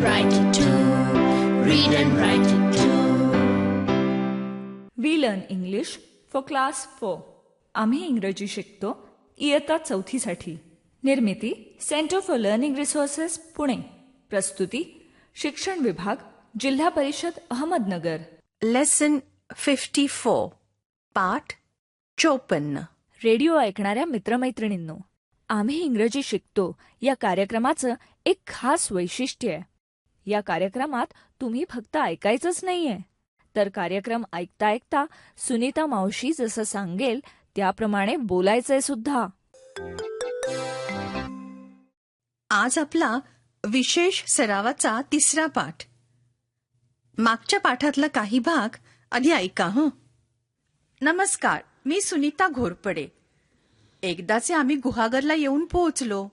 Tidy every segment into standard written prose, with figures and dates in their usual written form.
write it too. Read and write it too. We learn English for class 4. आम्ही इंग्रजी शिकतो इयत्ता 4साठी. निर्मिती centre for learning resources Pune. प्रस्तुती शिक्षण विभाग जिल्हा परिषद अहमदनगर. लेसन 54 पाठ 54. रेडिओ ऐकणाऱ्या मित्रमैत्रिणींनो, आम्ही इंग्रजी शिकतो या कार्यक्रमाचं एक खास वैशिष्ट्य आहे. या कार्यक्रमात तुम्ही फक्त ऐकायचंच नाहीये, तर कार्यक्रम ऐकता ऐकता सुनीता मावशी जसं सांगेल त्याप्रमाणे बोलायचंय सुद्धा. आज आपला विशेष सरावाचा 3रा पाठ. मागच्या पाठातला काही भाग आधी ऐका हं. नमस्कार, मी सुनीता घोरपडे. एकदाचे आम्ही गुहागरला येऊन पोहोचलो.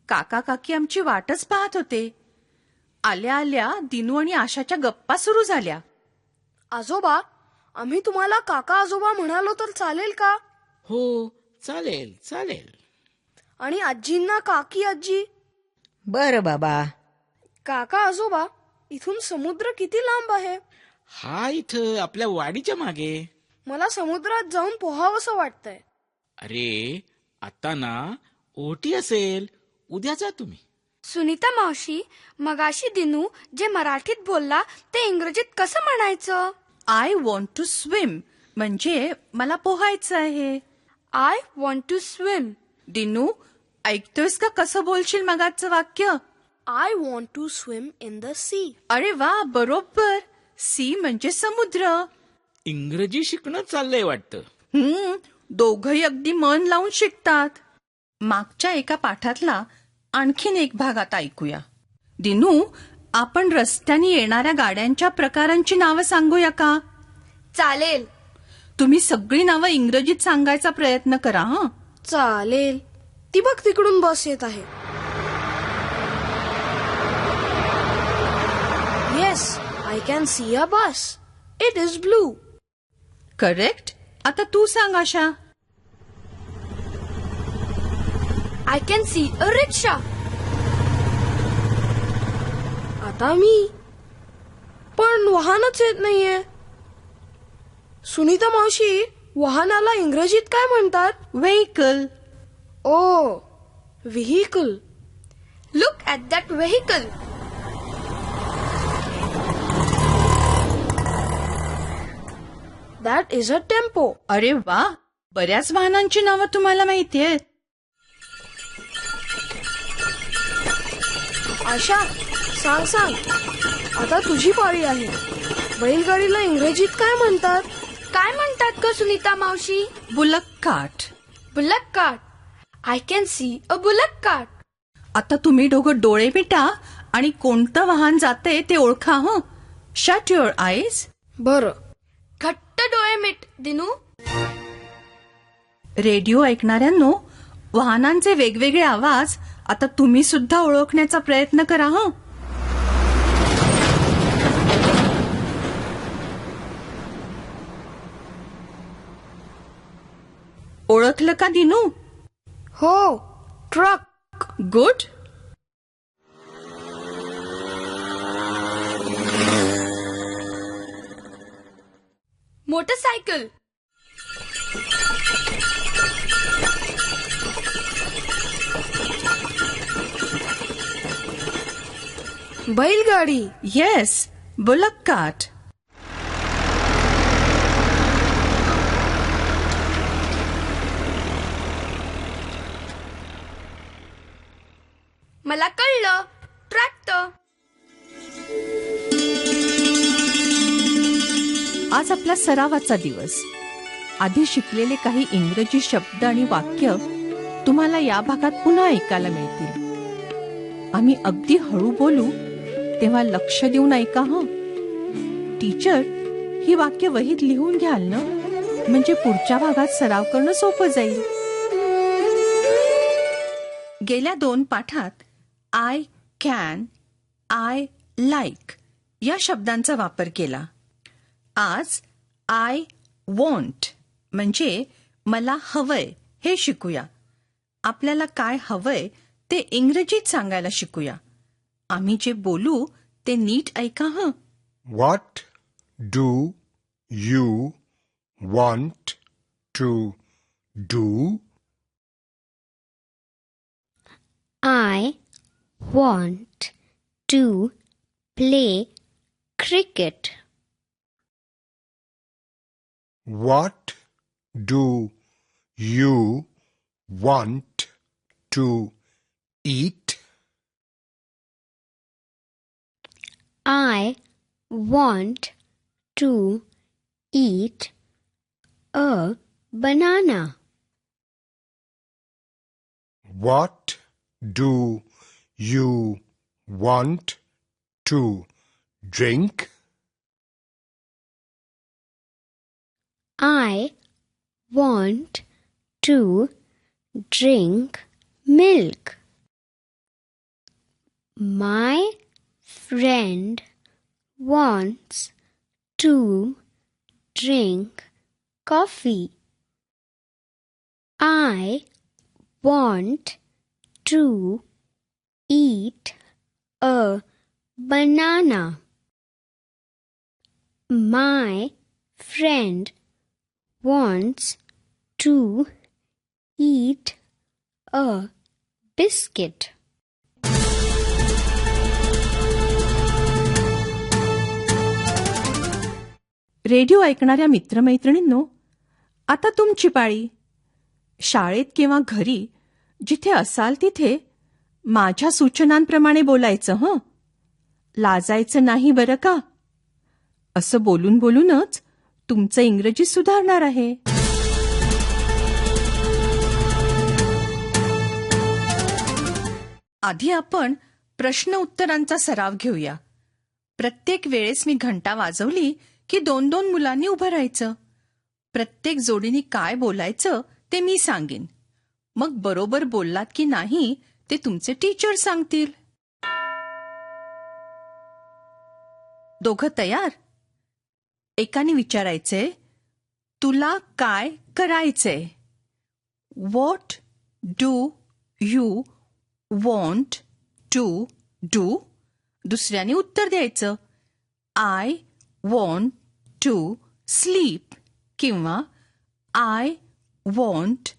काका काकी आमची वाटच पाहत होते. आल्या आल्या दिनू आणि आशाच्या गप्पा सुरू झाल्या. आजोबा, आम्ही तुम्हाला काका आजोबा म्हणालो तर चालेल का? हो, चालेल चालेल. आणि आजींना काकी आजी. बरं बाबा. काका आजोबा, इथून समुद्र किती लांब आहे? हा इथं आपल्या वाडीच्या मागे. मला समुद्रात जाऊन पोहावंसं वाटतंय. अरे, आता ना ओटी असेल, उद्या जा तुम्ही. सुनीता मावशी, मगाशी दिनू जे मराठीत बोलला ते इंग्रजीत कसं म्हणायचं? आय वॉन्ट टू स्विम म्हणजे मला पोहायचं आहे. I want to swim. Dinu, ऐकतोयस का कसं बोलशील मगाचं वाक्य? I want to swim in the sea. अरे वा, बरोबर. सी म्हणजे समुद्र. इंग्रजी शिकणं चाललंय वाटतं. दोघंही अगदी मन लावून शिकतात. मागच्या एका पाठातला आणखीन एक भाग आता ऐकूया. दिनू, आपण रस्त्याने येणाऱ्या गाड्यांच्या प्रकारांची नावं सांगूया का? चालेल. तुम्ही सगळी नावं इंग्रजीत सांगायचा प्रयत्न करा हं. चालेल. ती बघ, तिकडून बस येत आहे. Yes, I can see a bus. It is blue. Correct. आता तू सांग आशा. आय कॅन सी अ रिक्षा. आता मी. पण वाहनच येत नाहीये. सुनीता मावशी, वाहनाला इंग्रजीत काय म्हणतात? Vehicle. Oh, vehicle. Look at that vehicle. That is a tempo. अरे वा, बऱ्याच वाहनांची नावं तुम्हाला माहिती आहेत. आशा, सांग सांग. आता तुझी पाळी आहे. बैलगाडीला इंग्रजीत काय म्हणतात? काय म्हणतात का सुनीता मावशी? Bullock cart. Bullock cart. I can see a bullock cart. आता तुम्ही दोघं डोळे मिटा आणि कोणतं वाहन जाते ते ओळखा हं. Shut your eyes. बर. घट्ट डोळे मिट दिनू. रेडिओ ऐकणाऱ्यांनो, वाहनांचे वेगवेगळे आवाज आता तुम्ही सुद्धा ओळखण्याचा प्रयत्न करा हं. ओळखलं का दिनू? हो, ट्रक. गुड. मोटरसायकल. बैलगाडी. Yes, bullock cart. मला कळलं, ट्रॅक्टर. आज आपला सरावाचा दिवस. आधी शिकलेले काही इंग्रजी शब्द आणि वाक्य तुम्हाला या भागात पुन्हा ऐकायला मिळतील. आम्ही अगदी हळू बोलू तेव्हा लक्ष देऊन ऐका हं. टीचर, ही वाक्य वहीत लिहून घ्याल ना, म्हणजे पुढच्या भागात सराव करणं सोपं जाईल. गेल्या 2 पाठात आय कॅन, आय लाईक या शब्दांचा वापर केला. आज आय वॉन्ट म्हणजे मला हवंय हे शिकूया. आपल्याला काय हवंय ते इंग्रजीत सांगायला शिकूया. आम्ही जे बोलू ते नीट ऐका हं. What do you want to do? I want to play cricket. What do you want to eat? I want to eat a banana. What do you want to drink? I want to drink milk. My friend wants to drink coffee. I want to eat a banana. My friend wants to eat a biscuit. Radio ऐकणाऱ्या मित्रमैत्रिणींनो, आता तुमची पाळी. शाळेत किंवा घरी जिथे असाल तिथे माझ्या सूचनांप्रमाणे बोलायचं हं. लाजायचं नाही बरं का. असं बोलून बोलूनच तुमचं इंग्रजी सुधारणार आहे. आधी आपण प्रश्न उत्तरांचा सराव घेऊया. प्रत्येक वेळेस मी घंटा वाजवली की 2-2 मुलांनी उभं राहायचं. प्रत्येक जोडीने काय बोलायचं ते मी सांगेन. मग बरोबर बोललात की नाही ते तुमचे टीचर सांगतील. दोघं तयार? एकाने विचारायचे, तुला काय करायचंय? What do you want to do? दुसऱ्याने उत्तर द्यायचं, आय वॉन्ट टू स्लीप किंवा आय वॉन्ट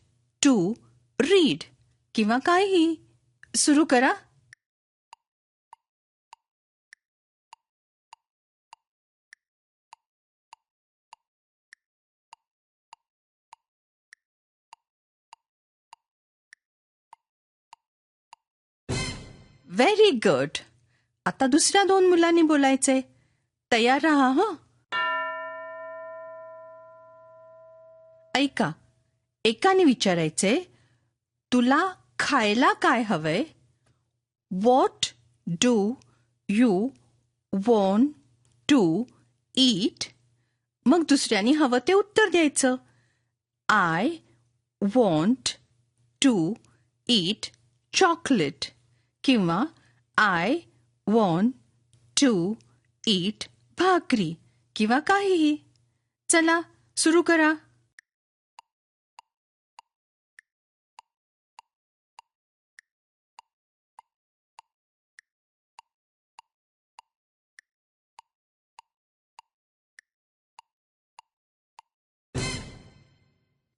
टू रीड किंवा काहीही. सुरू करा. Very good. आता दुसऱ्या 2 मुलांनी बोलायचे. तयार राहा हं. ऐका. एकाने विचारायचे, तुला खायला काय हवंय? What do you want to eat? मग दुसऱ्याने हवं ते उत्तर द्यायचं, I want to eat chocolate किंवा I want to eat bhakri किंवा काहीही. चला सुरू करा.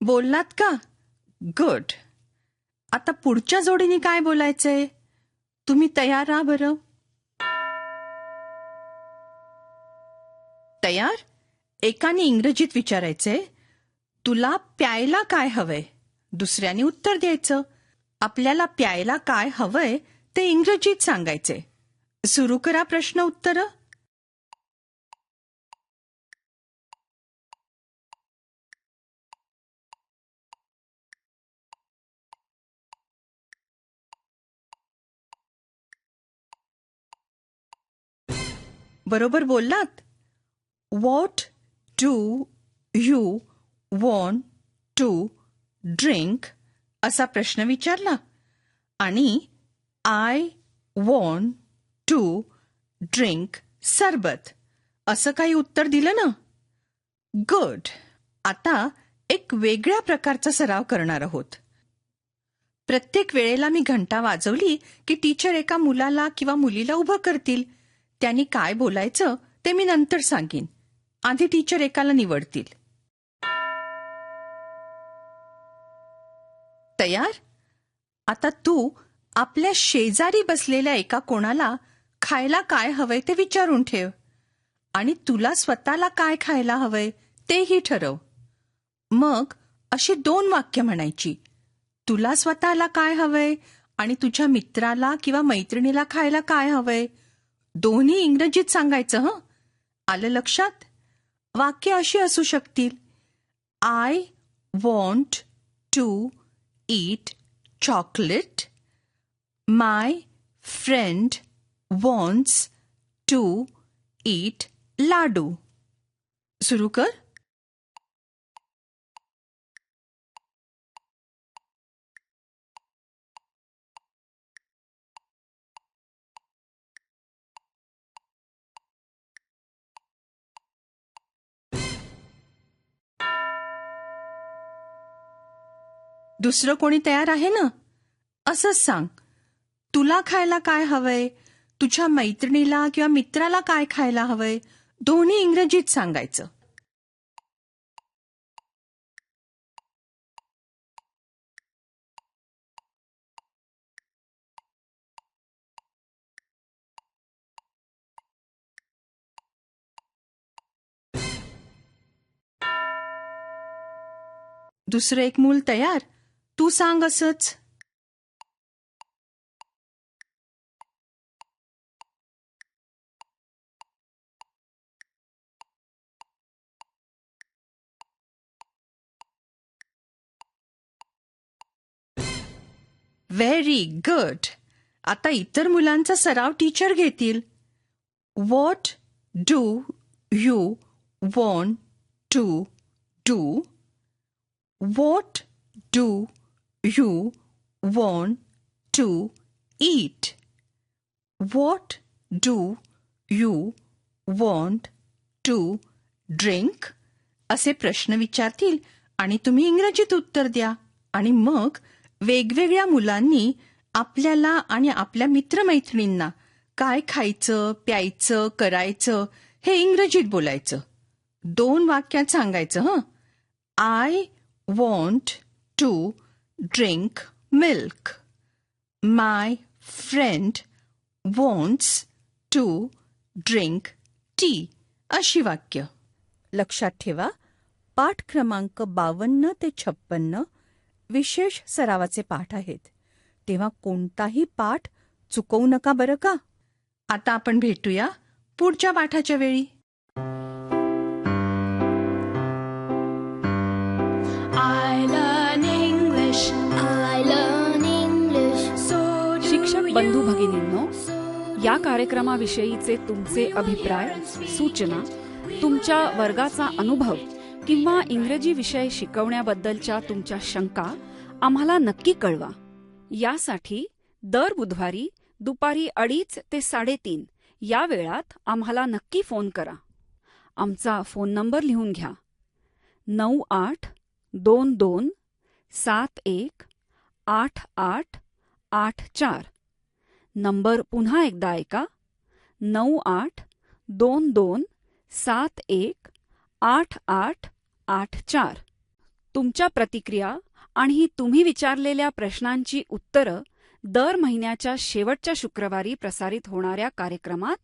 बोललात का? गुड. आता पुढच्या जोडीने काय बोलायचंय? तुम्ही तयार राहा बरं. तयार? एकाने इंग्रजीत विचारायचे, तुला प्यायला काय हवंय? दुसऱ्याने उत्तर द्यायचं, आपल्याला प्यायला काय हवंय ते इंग्रजीत सांगायचे. सुरू करा प्रश्न उत्तर. बरोबर बोललात. What do you want to drink असा प्रश्न विचारला आणि आय वॉन्ट टू ड्रिंक सरबत असं काही उत्तर दिलं ना. गुड. आता एक वेगळ्या प्रकारचा सराव करणार आहोत. प्रत्येक वेळेला मी घंटा वाजवली की टीचर एका मुलाला किंवा मुलीला उभं करतील. त्यांनी काय बोलायचं ते मी नंतर सांगेन. आधी टीचर एकाला निवडतील. तयार? आता तू आपल्या शेजारी बसलेल्या एका कोणाला खायला काय हवंय ते विचारून ठेव आणि तुला स्वतःला काय खायला हवंय तेही ठरव. मग अशी 2 वाक्य म्हणायची. तुला स्वतःला काय हवंय आणि तुझ्या मित्राला किंवा मैत्रिणीला खायला काय हवंय. दोन्ही इंग्रजीत सांगायचं. आलं लक्षात? वाक्य अशी असू शकतील. I want to eat chocolate. My friend wants to eat laddu. सुरू कर. दुसरं कोणी तयार आहे ना? असंच सांग. तुला खायला काय हवंय, तुझ्या मैत्रिणीला किंवा मित्राला काय खायला हवंय, दोन्ही इंग्रजीत सांगायचं. दुसरं एक मूल तयार? तू सांग असंच. Very good. आता इतर मुलांचा सराव टीचर घेतील. What do you want to do? What do you want to eat? What do you want to drink? असे प्रश्न विचारतील आणि तुम्ही इंग्रजीत उत्तर द्या. आणि मग वेगवेगळ्या मुलांनी आपल्याला आणि आपल्या मित्रमैत्रिणींना काय खायचं, प्यायचं, करायचं हे इंग्रजीत बोलायचं. 2 वाक्यात सांगायचं. I want to drink milk. My friend wants to drink tea. अशी वाक्य. लक्षात ठेवा, पाठ क्रमांक 52 ते 56 विशेष सरावाचे पाठ आहेत. तेव्हा कोणताही पाठ चुकवू नका बरं का. आता आपण भेटूया पुढच्या पाठाच्या वेळी. I learn English. I learn English. So do शिक्षक you. बंधू भगिनींनो, या कार्यक्रमाविषयीचे तुमचे अभिप्राय, सूचना, तुमच्या वर्गाचा अनुभव किंवा इंग्रजी विषय शिकवण्याबद्दलच्या तुमच्या शंका आम्हाला नक्की कळवा. यासाठी दर बुधवारी दुपारी 2:30 ते 3:30 या वेळात आम्हाला नक्की फोन करा. आमचा फोन नंबर लिहून घ्या. 9822718884. नंबर पुन्हा एकदा ऐका. 9822718884. तुमच्या प्रतिक्रिया आणि तुम्ही विचारलेल्या प्रश्नांची उत्तरं दर महिन्याच्या शेवटच्या शुक्रवारी प्रसारित होणाऱ्या कार्यक्रमात